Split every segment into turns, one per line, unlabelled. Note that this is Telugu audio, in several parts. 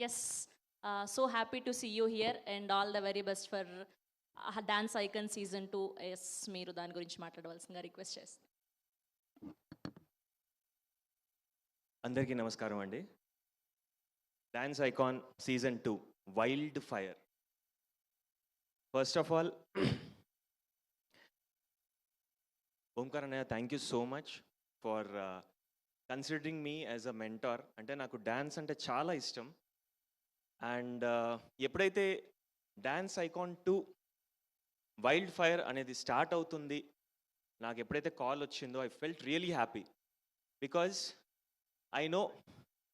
Yes, so happy to see you here and all the very best for Dance Icon Season 2. Yes, మీరు దాని గురించి మాట్లాడవలసిందిగా రిక్వెస్ట్ చేస్తాను.
అందరికీ నమస్కారం అండి. Dance icon season 2 wild fire. First of all Omkar అన్నయ్య, thank you so much for considering me as a mentor. అంటే నాకు డ్యాన్స్ అంటే చాలా ఇష్టం. అండ్ ఎప్పుడైతే డాన్స్ ఐకాన్ 2 వైల్డ్ ఫైర్ అనేది స్టార్ట్ అవుతుంది, నాకు ఎప్పుడైతే కాల్ వచ్చిందో I felt really happy. Because I know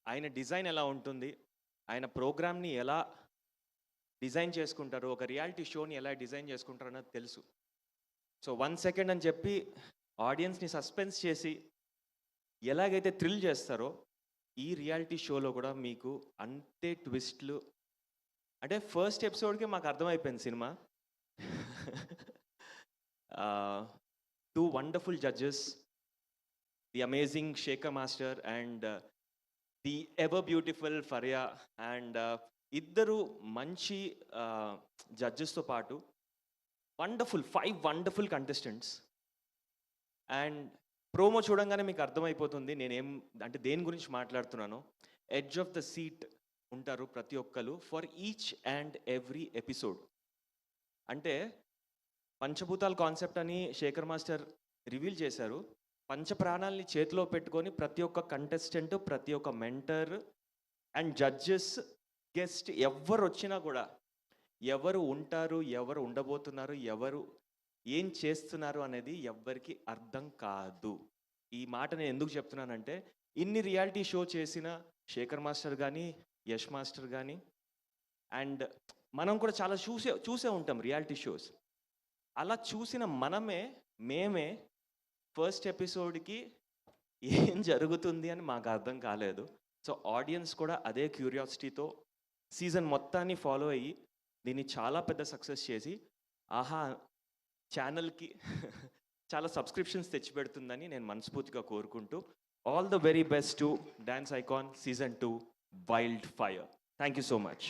ఆయన డిజైన్ ఎలా ఉంటుంది, ఆయన ప్రోగ్రామ్ని ఎలా డిజైన్ చేసుకుంటారు, ఒక రియాలిటీ షోని ఎలా డిజైన్ చేసుకుంటారు అన్నది తెలుసు. సో 1 సెకండ్ అని చెప్పి ఆడియన్స్ని సస్పెన్స్ చేసి ఎలాగైతే థ్రిల్ చేస్తారో, ఈ రియాలిటీ షోలో కూడా మీకు అంతే ట్విస్ట్లు. అంటే ఫస్ట్ ఎపిసోడ్కి మాకు అర్థమైపోయింది సినిమా. 2 wonderful judges, the amazing Shekhar master and the ever beautiful Faria. And ఇద్దరు మంచి జడ్జెస్తో పాటు wonderful 5 wonderful contestants. And promo చూడంగానే మీకు అర్థమైపోతుంది నేనేం అంటే దేని గురించి మాట్లాడుతున్నానో. ఎడ్జ్ ఆఫ్ ద సీట్ ఉంటారు ప్రతి ఒక్కరు for each and every episode. అంటే పంచభూతాల కాన్సెప్ట్ అని శేఖర్ మాస్టర్ రివీల్ చేశారు. పంచప్రాణాలని చేతిలో పెట్టుకొని ప్రతి ఒక్క కంటెస్టెంట్, ప్రతి ఒక్క మెంటర్ అండ్ జడ్జెస్, గెస్ట్ ఎవరు వచ్చినా కూడా ఎవరు ఉంటారు, ఎవరు ఉండబోతున్నారు, ఎవరు ఏం చేస్తున్నారు అనేది ఎవ్వరికి అర్థం కాదు. ఈ మాట నేను ఎందుకు చెప్తున్నానంటే, ఇన్ని రియాలిటీ షో చేసిన శేఖర్ మాస్టర్ కానీ, యష్ మాస్టర్ కానీ, అండ్ మనం కూడా చాలా చూసే ఉంటాం రియాలిటీ షోస్. అలా చూసిన మేమే ఫస్ట్ ఎపిసోడ్కి ఏం జరుగుతుంది అని మాకు అర్థం కాలేదు. సో ఆడియన్స్ కూడా అదే క్యూరియాసిటీతో సీజన్ మొత్తాన్ని ఫాలో అయ్యి దీన్ని చాలా పెద్ద సక్సెస్ చేసి ఆహా ఛానల్కి చాలా సబ్స్క్రిప్షన్స్ తెచ్చిపెడుతుందని నేను మనస్ఫూర్తిగా కోరుకుంటూ, all the very best to dance icon season 2 wild fire. Thank you so much.